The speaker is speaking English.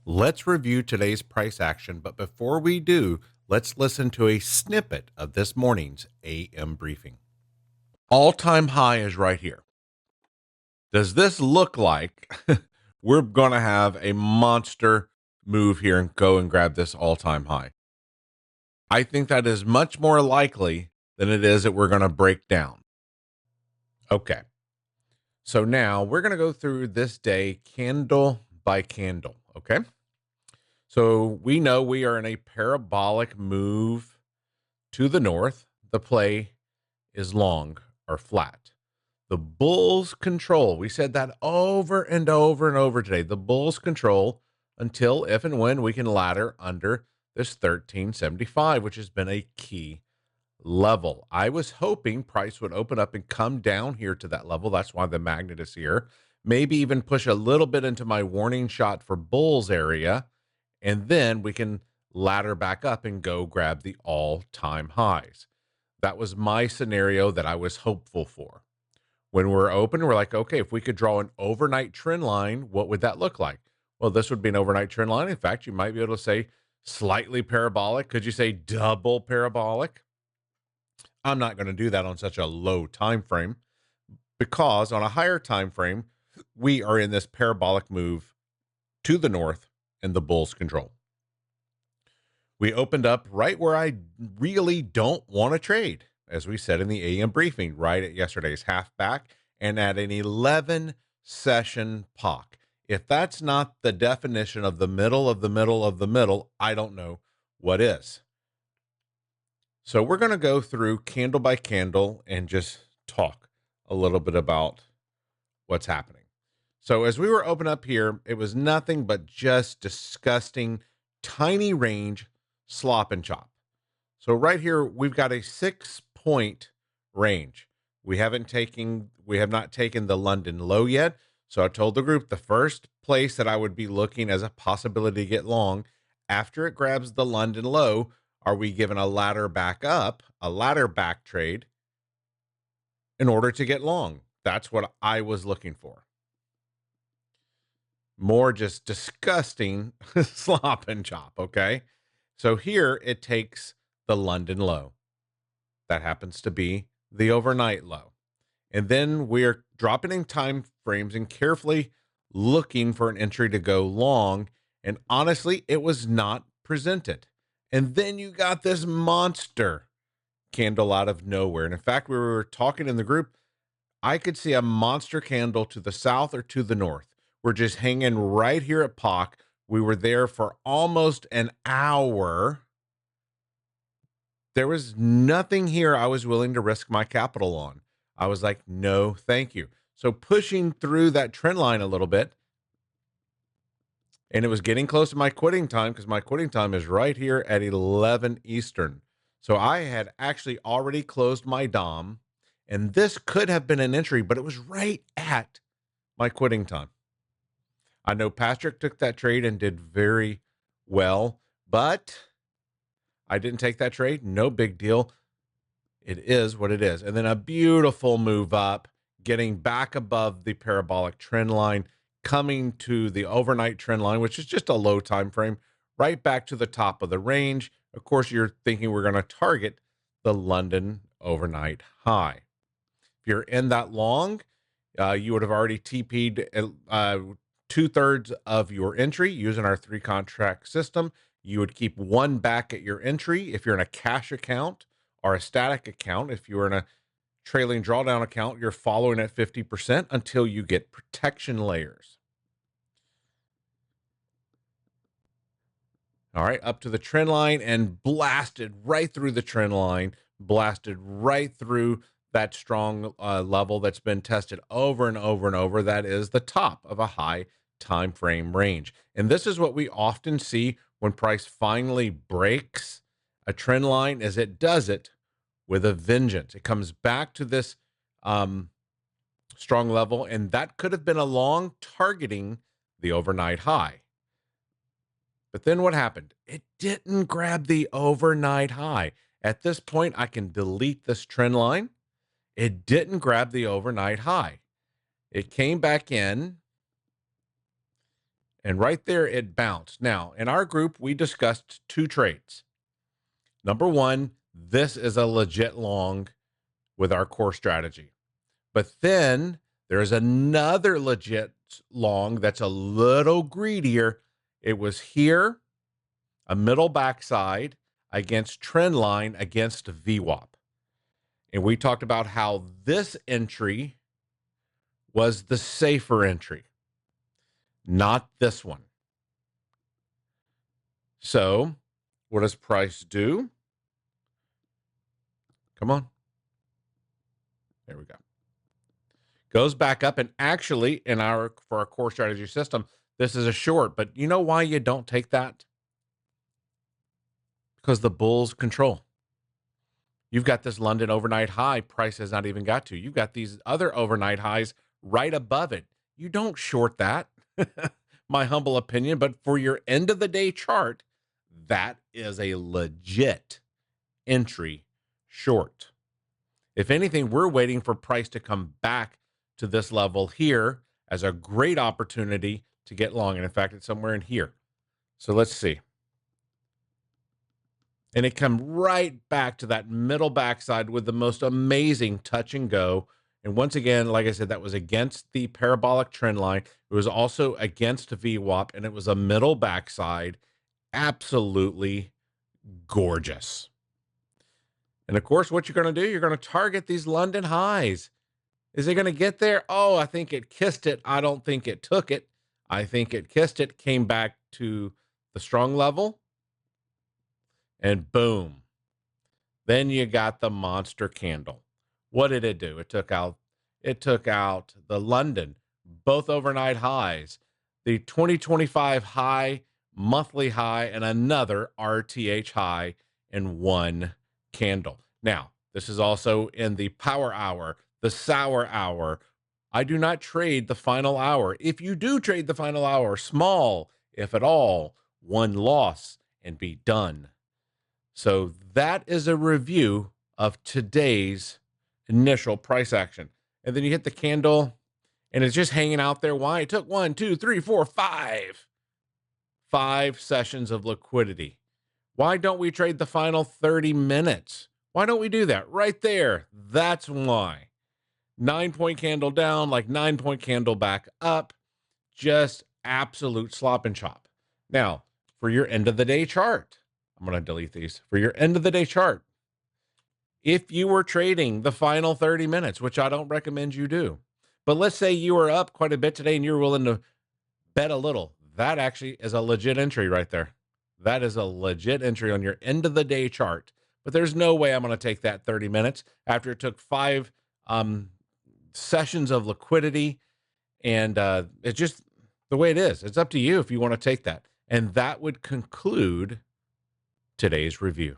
Let's review today's price action, but before we do, let's listen to a snippet of this morning's AM briefing. All-time high is right here. Does this look like we're going to have a monster move here and go and grab this all-time high? I think that is much more likely than it is that we're going to break down. Okay. So now we're going to go through this day candle by candle, okay? So we know we are in a parabolic move to the north. The play is long or flat. The bulls control. We said that over and over and over today. The bulls control until if and when we can ladder under this 1375, which has been a key level. I was hoping price would open up and come down here to that level. That's why the magnet is here. Maybe even push a little bit into my warning shot for bulls area. And then we can ladder back up and go grab the all-time highs. That was my scenario that I was hopeful for. When we're open, we're like, okay, if we could draw an overnight trend line, what would that look like? Well, this would be an overnight trend line. In fact, you might be able to say slightly parabolic. Could you say double parabolic? I'm not going to do that on such a low time frame because on a higher time frame, we are in this parabolic move to the north and the bulls control. We opened up right where I really don't want to trade, as we said in the AM briefing, right at yesterday's half back and at an 11 session POC. If that's not the definition of the middle of the middle of the middle, I don't know what is. So we're going to go through candle by candle and just talk a little bit about what's happening. So as we were open up here, it was nothing but just disgusting, tiny range slop and chop. So right here, we've got a 6-point range. We have not taken the London low yet. So I told the group the first place that I would be looking as a possibility to get long after it grabs the London low, are we given a ladder back up, a ladder back trade in order to get long? That's what I was looking for. More just disgusting slop and chop, okay? So here it takes the London low. That happens to be the overnight low. And then we're dropping in time frames and carefully looking for an entry to go long. And honestly, it was not presented. And then you got this monster candle out of nowhere. And in fact, we were talking in the group, I could see a monster candle to the south or to the north. We're just hanging right here at POC. We were there for almost an hour. There was nothing here I was willing to risk my capital on. I was like, no, thank you. So pushing through that trend line a little bit, and it was getting close to my quitting time because my quitting time is right here at 11 Eastern. So I had actually already closed my DOM, and this could have been an entry, but it was right at my quitting time. I know Patrick took that trade and did very well, but I didn't take that trade. No big deal. It is what it is. And then a beautiful move up, getting back above the parabolic trend line, coming to the overnight trend line, which is just a low time frame, right back to the top of the range. Of course, you're thinking we're going to target the London overnight high. If you're in that long, you would have already TP'd 2/3 of your entry using our 3 contract system. You would keep 1 back at your entry if you're in a cash account or a static account. If you're in a trailing drawdown account, you're following at 50% until you get protection layers. All right, up to the trend line and blasted right through the trend line, blasted right through that strong level that's been tested over and over and over. That is the top of a high time frame range. And this is what we often see when price finally breaks a trend line, is it does it with a vengeance. It comes back to this strong level, and that could have been a long targeting the overnight high. But then what happened? It didn't grab the overnight high. At this point, I can delete this trend line. It didn't grab the overnight high. It came back in And right there, it bounced. Now, in our group, we discussed two trades. Number one, this is a legit long with our core strategy. But then there's another legit long that's a little greedier. It was here, a middle backside against trend line against VWAP. And we talked about how this entry was the safer entry, not this one. So what does price do? Come on. There we go. Goes back up, and actually for our core strategy system, this is a short, but you know why you don't take that? Because the bulls control. You've got this London overnight high price has not even got to. You've got these other overnight highs right above it. You don't short that, my humble opinion, but for your end of the day chart, that is a legit entry short. If anything, we're waiting for price to come back to this level here as a great opportunity to get long. And in fact, it's somewhere in here. So let's see. And it come right back to that middle backside with the most amazing touch and go. And once again, like I said, that was against the parabolic trend line. It was also against VWAP, and it was a middle backside. Absolutely gorgeous. And of course, what you're going to do, you're going to target these London highs. Is it going to get there? Oh, I think it kissed it. I don't think it took it. I think it kissed it, came back to the strong level, and boom. Then you got the monster candle. What did it do? It took out the London, both overnight highs, the 2025 high, monthly high, and another RTH high in one candle. Now, this is also in the power hour, the sour hour. I do not trade the final hour. If you do trade the final hour, small, if at all, one loss and be done. So that is a review of today's initial price action. And then you hit the candle and it's just hanging out there. Why? It took 1, 2, 3, 4, 5. 5 sessions of liquidity. Why don't we trade the final 30 minutes? Why don't we do that right there? That's why. 9-point candle down, like 9-point candle back up. Just absolute slop and chop. Now, for your end of the day chart, I'm going to delete these. For your end of the day chart, if you were trading the final 30 minutes, which I don't recommend you do, but let's say you were up quite a bit today and you're willing to bet a little, that actually is a legit entry right there. That is a legit entry on your end of the day chart. But there's no way I'm going to take that 30 minutes after it took 5 sessions of liquidity. And it's just the way it is. It's up to you if you want to take that. And that would conclude today's review.